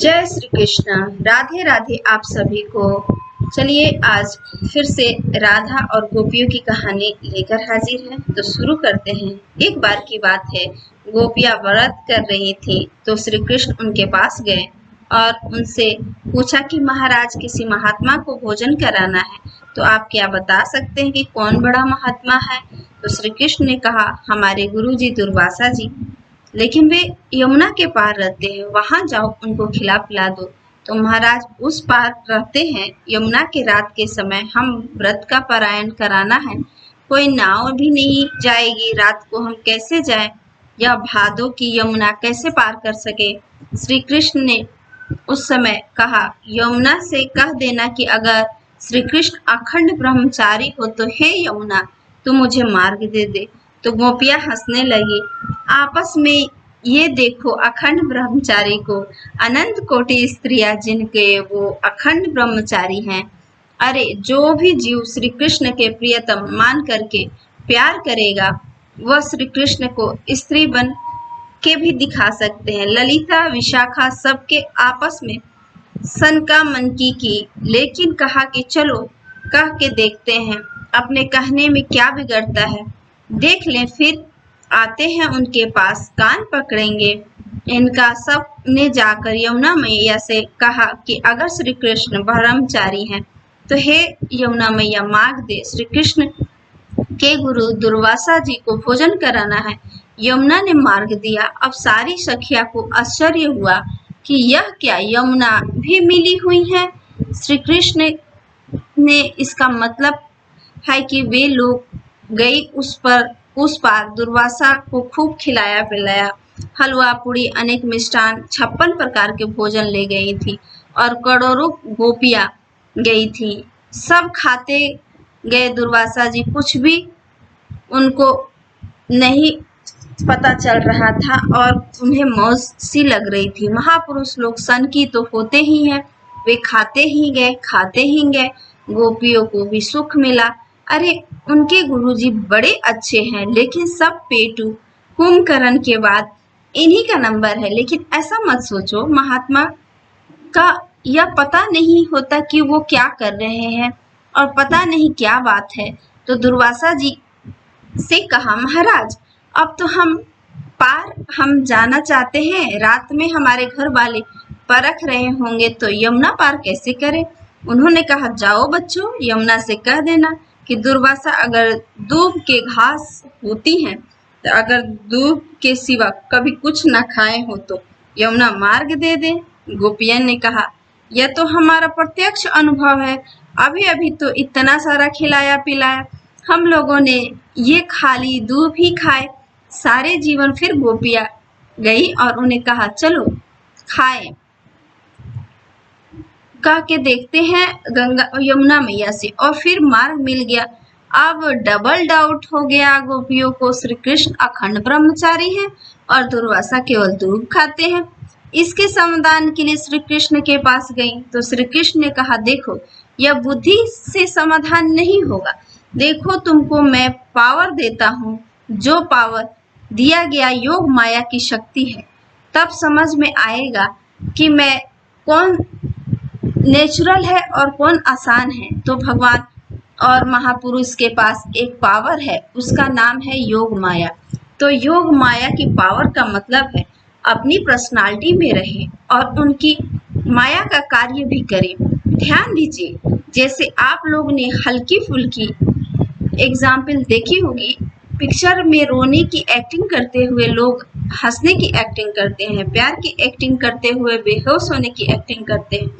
जय श्री कृष्ण। राधे राधे आप सभी को। चलिए आज फिर से राधा और गोपियों की कहानी लेकर हाजिर है, तो शुरू करते हैं। एक बार की बात है, गोपियां व्रत कर रही थी तो श्री कृष्ण उनके पास गए और उनसे पूछा कि महाराज किसी महात्मा को भोजन कराना है, तो आप क्या बता सकते हैं कि कौन बड़ा महात्मा है? तो श्री कृष्ण ने कहा, हमारे गुरु जी दुर्वासा जी, लेकिन वे यमुना के पार रहते हैं, वहां जाओ, उनको खिला पिला दो। तो महाराज उस पार रहते हैं, यमुना के रात के समय हम व्रत का पारायण कराना है, कोई नाव भी नहीं जाएगी, रात को हम कैसे जाएं? यह भादो की यमुना कैसे पार कर सके? श्री कृष्ण ने उस समय कहा, यमुना से कह देना कि अगर श्री कृष्ण अखंड ब्रह्मचारी हो तो हे यमुना तू मुझे मार्ग दे दे। तो गोपियां हंसने लगी आपस में, ये देखो अखंड ब्रह्मचारी को, अनंत कोटि स्त्रियां जिनके वो अखंड ब्रह्मचारी हैं। अरे जो भी जीव श्री कृष्ण के प्रियतम मान करके प्यार करेगा वह श्री कृष्ण को स्त्री बन के भी दिखा सकते हैं। ललिता विशाखा सबके आपस में सनका मनकी की, लेकिन कहा कि चलो कह के देखते हैं, अपने कहने में क्या बिगड़ता है, देख लें। फिर आते हैं उनके पास, कान पकड़ेंगे इनका। सब ने जाकर यमुना मैया से कहा कि अगर श्री कृष्ण ब्रह्मचारी हैं तो हे यमुना मैया मार्ग दे, श्री कृष्ण के गुरु दुर्वासा जी को भोजन कराना है। यमुना ने मार्ग दिया। अब सारी सखिया को आश्चर्य हुआ कि यह क्या, यमुना भी मिली हुई है। श्री कृष्ण ने इसका मतलब है कि वे लोग गई उस पार दुर्वासा को खूब खिलाया पिलाया, हलवा पूड़ी अनेक मिष्टान 56 प्रकार के भोजन ले गई थी और करोड़ों गोपियां गई थी। सब खाते गए। दुर्वासा जी कुछ भी उनको नहीं पता चल रहा था और उन्हें मौज सी लग रही थी। महापुरुष लोग सन की तो होते ही हैं, वे खाते ही गए। गोपियों को भी सुख मिला। अरे उनके गुरुजी बड़े अच्छे हैं, लेकिन सब पेटू कुंभकर्ण के बाद इन्हीं का नंबर है। लेकिन ऐसा मत सोचो, महात्मा का यह पता नहीं होता कि वो क्या कर रहे हैं और पता नहीं क्या बात है। तो दुर्वासा जी से कहा, महाराज अब तो हम जाना चाहते हैं, रात में हमारे घर वाले परख रहे होंगे तो यमुना पार कैसे करें? उन्होंने कहा, जाओ बच्चों, यमुना से कह देना कि दुर्वासा अगर दूब के घास होती हैं तो अगर दूब के सिवा कभी कुछ न खाए हो तो यमुना मार्ग दे दे। गोपियन ने कहा, यह तो हमारा प्रत्यक्ष अनुभव है, अभी अभी तो इतना सारा खिलाया पिलाया, हम लोगों ने ये खाली दूब ही खाए सारे जीवन। फिर गोपियां गई और उन्हें कहा, चलो खाएं, कह के देखते हैं गंगा यमुना मैया से, और फिर मार्ग मिल गया। अब डबल डाउट हो गया गोपियों को, श्री कृष्ण अखंड ब्रह्मचारी हैं और दुर्वासा केवल दूध खाते हैं। इसके समाधान के लिए श्री कृष्ण के पास गई तो श्री कृष्ण ने कहा, देखो यह बुद्धि से समाधान नहीं होगा, देखो तुमको मैं पावर देता हूँ, जो पावर दिया गया योग माया की शक्ति है, तब समझ में आएगा कि मैं कौन नेचुरल है और कौन आसान है। तो भगवान और महापुरुष के पास एक पावर है, उसका नाम है योग माया। तो योग माया की पावर का मतलब है अपनी पर्सनालिटी में रहे और उनकी माया का कार्य भी करें। ध्यान दीजिए, जैसे आप लोग ने हल्की फुल्की एग्जाम्पल देखी होगी, पिक्चर में रोने की एक्टिंग करते हुए लोग हंसने की एक्टिंग करते हैं, प्यार की एक्टिंग करते हुए बेहोश होने की एक्टिंग करते हैं,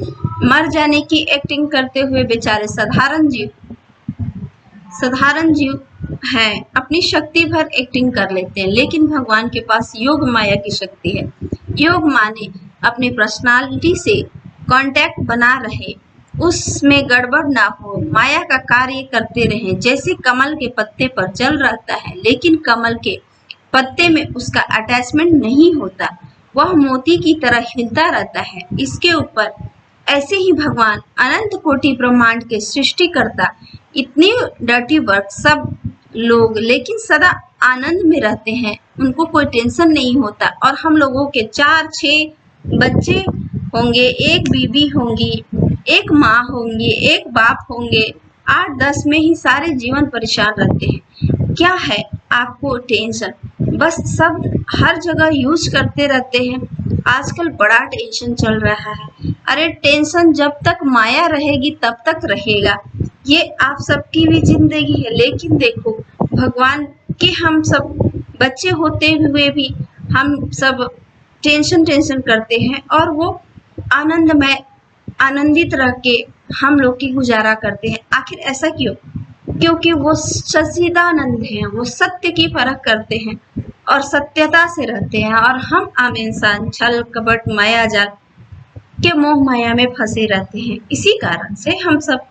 मर जाने की एक्टिंग करते हुए बेचारे साधारण जीव हैं, अपनी शक्ति भर एक्टिंग कर लेते हैं। लेकिन भगवान के पास योग माया की शक्ति है। योग माने अपनी पर्सनालिटी से कांटेक्ट बना रहे, उसमें गड़बड़ ना हो, माया का कार्य करते रहें। जैसे कमल के पत्ते पर जल रहता है, लेकिन कमल के पत्ते में उसका अटैचमेंट नहीं होता, वह मोती की तरह हिलता रहता है। इसके ऊपर ऐसे ही भगवान अनंत कोटि ब्रह्मांड के सृष्टिकर्ता, इतनी डर्टी वर्क सब लोग लेकिन सदा आनंद में रहते हैं, उनको कोई टेंशन नहीं होता। और हम लोगों के 4-6 बच्चे होंगे, एक बीवी होंगी, एक माँ होंगी, एक बाप होंगे, 8-10 में ही सारे जीवन परेशान रहते हैं। क्या है आपको टेंशन? बस शब्द हर जगह यूज करते रहते हैं। आजकल बड़ा टेंशन चल रहा है। अरे टेंशन जब तक माया रहेगी तब तक रहेगा। ये आप सबकी भी जिंदगी है, लेकिन देखो भगवान के हम सब बच्चे होते हुए भी हम सब टेंशन करते हैं और वो आनंदित रह के हम लोग की गुजारा करते हैं। आखिर ऐसा क्यों? क्योंकि वो सच्चिदानंद हैं, वो सत्य की परख करते हैं और सत्यता से रहते हैं, और हम आम इंसान छल कपट माया जाल के मोह माया में फंसे रहते हैं। इसी कारण से हम सब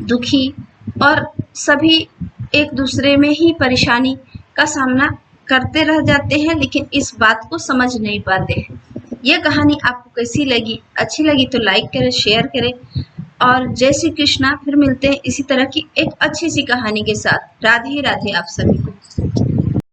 दुखी और सभी एक दूसरे में ही परेशानी का सामना करते रह जाते हैं, लेकिन इस बात को समझ नहीं पाते हैं। यह कहानी आपको कैसी लगी? अच्छी लगी तो लाइक करें, शेयर करें, और जय श्री कृष्णा। फिर मिलते हैं इसी तरह की एक अच्छी सी कहानी के साथ। राधे राधे आप सभी।